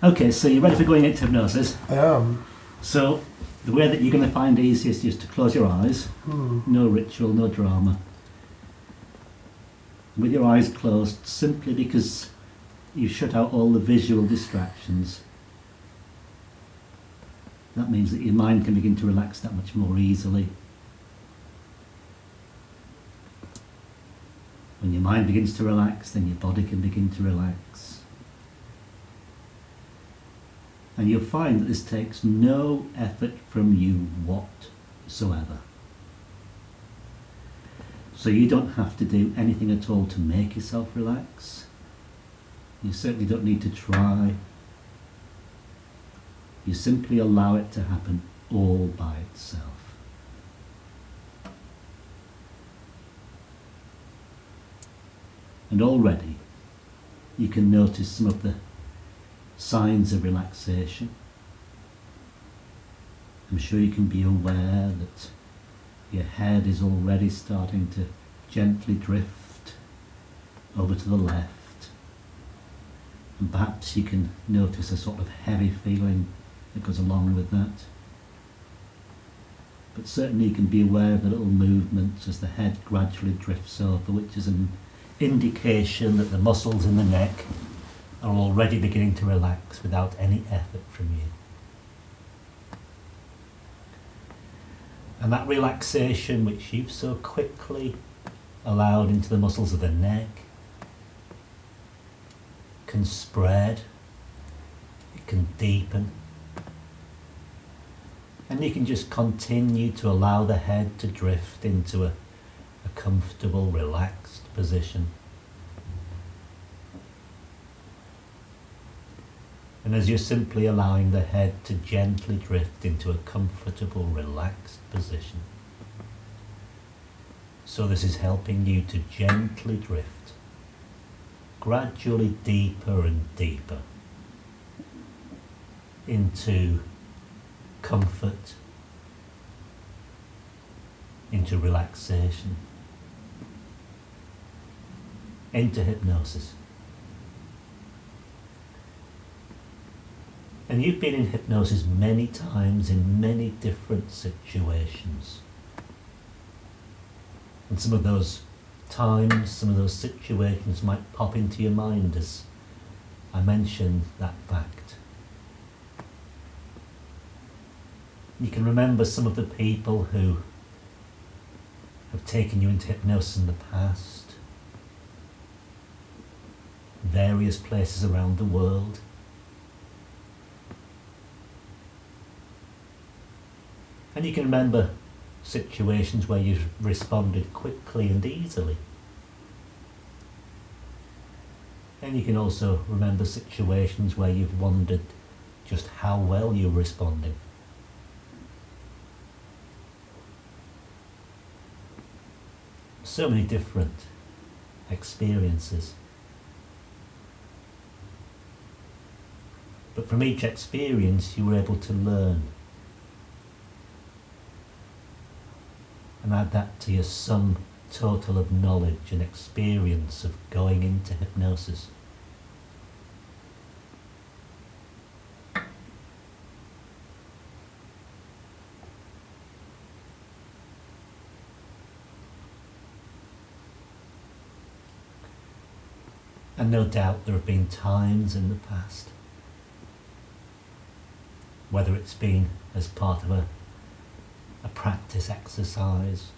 Okay, so you're ready for going into hypnosis. I am. So the way that you're going to find easiest is to close your eyes. No ritual, no drama. With your eyes closed, simply because you've shut out all the visual distractions. That means that your mind can begin to relax that much more easily. When your mind begins to relax, then your body can begin to relax. And you'll find that this takes no effort from you whatsoever. So you don't have to do anything at all to make yourself relax. You certainly don't need to try. You simply allow it to happen all by itself. And already you can notice some of the signs of relaxation. I'm sure you can be aware that your head is already starting to gently drift over to the left, and perhaps you can notice a sort of heavy feeling that goes along with that. But certainly you can be aware of the little movements as the head gradually drifts over, which is an indication that the muscles in the neck are already beginning to relax without any effort from you. And that relaxation which you've so quickly allowed into the muscles of the neck can spread, it can deepen, and you can just continue to allow the head to drift into a comfortable, relaxed position. And as you're simply allowing the head to gently drift into a comfortable, relaxed position, so this is helping you to gently drift, gradually deeper and deeper into comfort, into relaxation, into hypnosis. And you've been in hypnosis many times in many different situations. And some of those times, some of those situations might pop into your mind as I mentioned that fact. You can remember some of the people who have taken you into hypnosis in the past, various places around the world. And you can remember situations where you've responded quickly and easily. And you can also remember situations where you've wondered just how well you're responding. So many different experiences. But from each experience you were able to learn and add that to your sum total of knowledge and experience of going into hypnosis. And no doubt there have been times in the past, whether it's been as part of a practice exercise,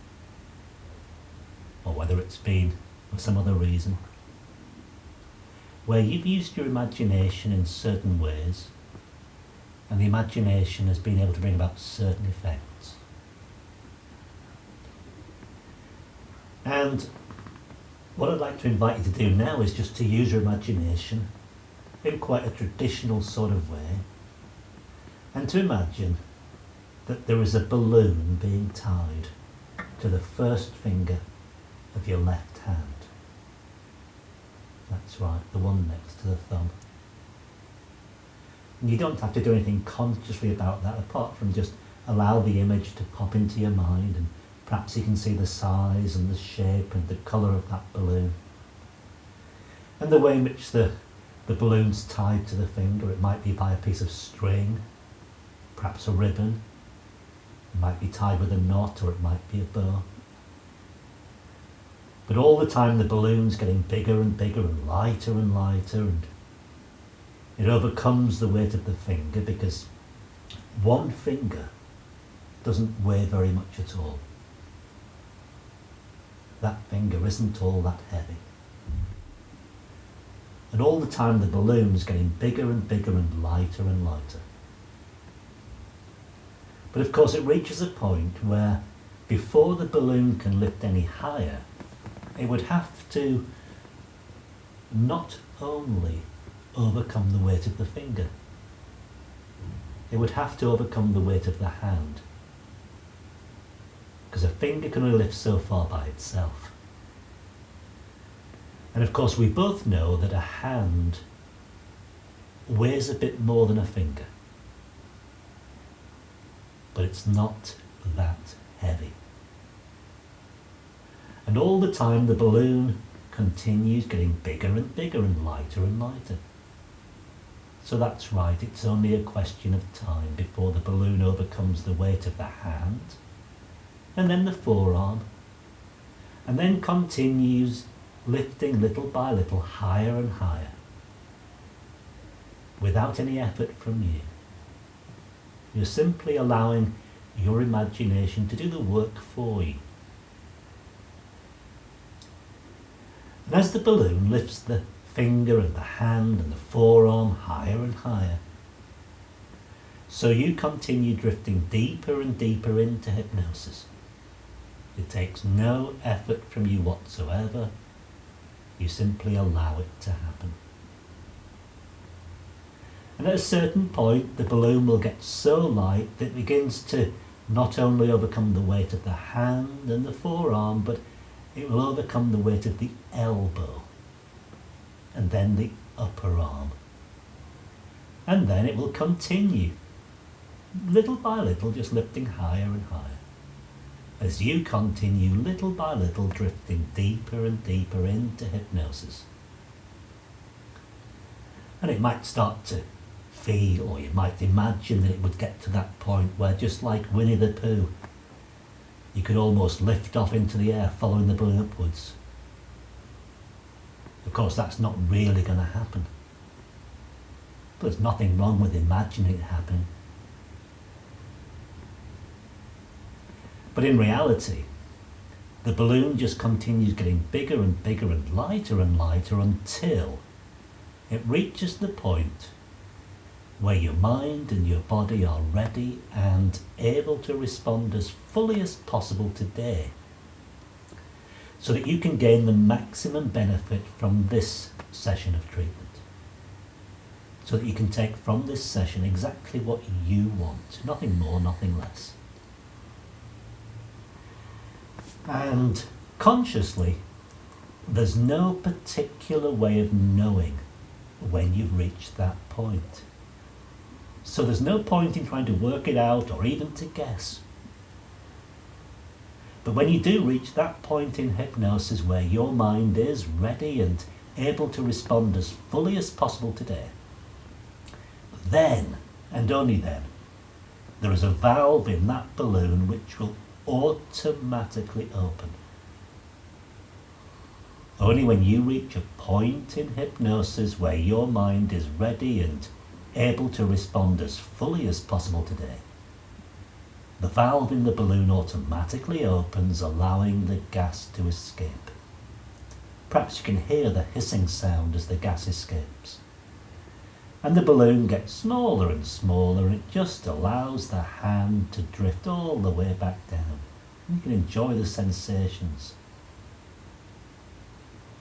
or whether it's been for some other reason, where you've used your imagination in certain ways, and the imagination has been able to bring about certain effects. And what I'd like to invite you to do now is just to use your imagination in quite a traditional sort of way, and to imagine that there is a balloon being tied to the first finger of your left hand. That's right, the one next to the thumb. And you don't have to do anything consciously about that apart from just allow the image to pop into your mind, and perhaps you can see the size and the shape and the colour of that balloon, and the way in which the The balloon's tied to the finger. It might be by a piece of string, perhaps a ribbon. It might be tied with a knot, or it might be a bow. But all the time the balloon's getting bigger and bigger and lighter, and it overcomes the weight of the finger, because one finger doesn't weigh very much at all. That finger isn't all that heavy. And all the time the balloon's getting bigger and bigger and lighter and lighter. But of course it reaches a point where before the balloon can lift any higher, it would have to not only overcome the weight of the finger, it would have to overcome the weight of the hand. Because a finger can only lift so far by itself. And of course we both know that a hand weighs a bit more than a finger. But it's not that heavy. And all the time the balloon continues getting bigger and bigger and lighter. So that's right, it's only a question of time before the balloon overcomes the weight of the hand, and then the forearm, and then continues lifting little by little higher and higher, without any effort from you. You're simply allowing your imagination to do the work for you. And as the balloon lifts the finger and the hand and the forearm higher and higher, so you continue drifting deeper and deeper into hypnosis. It takes no effort from you whatsoever. You simply allow it to happen. And at a certain point, the balloon will get so light that it begins to not only overcome the weight of the hand and the forearm, but it will overcome the weight of the elbow, and then the upper arm. And then it will continue, little by little, just lifting higher and higher, as you continue little by little drifting deeper and deeper into hypnosis. And it might start to feel, or you might imagine that it would get to that point where, just like Winnie the Pooh, you could almost lift off into the air following the balloon upwards. Of course, that's not really going to happen. But there's nothing wrong with imagining it happening. But in reality, the balloon just continues getting bigger and bigger and lighter until it reaches the point where your mind and your body are ready and able to respond as fully as possible today, so that you can gain the maximum benefit from this session of treatment. So that you can take from this session exactly what you want, nothing more, nothing less. And consciously, there's no particular way of knowing when you've reached that point. So there's no point in trying to work it out or even to guess. But when you do reach that point in hypnosis where your mind is ready and able to respond as fully as possible today, then, and only then, there is a valve in that balloon which will automatically open. Only when you reach a point in hypnosis where your mind is ready and able to respond as fully as possible today, the valve in the balloon automatically opens, allowing the gas to escape. Perhaps you can hear the hissing sound as the gas escapes. And the balloon gets smaller and smaller, and it just allows the hand to drift all the way back down. You can enjoy the sensations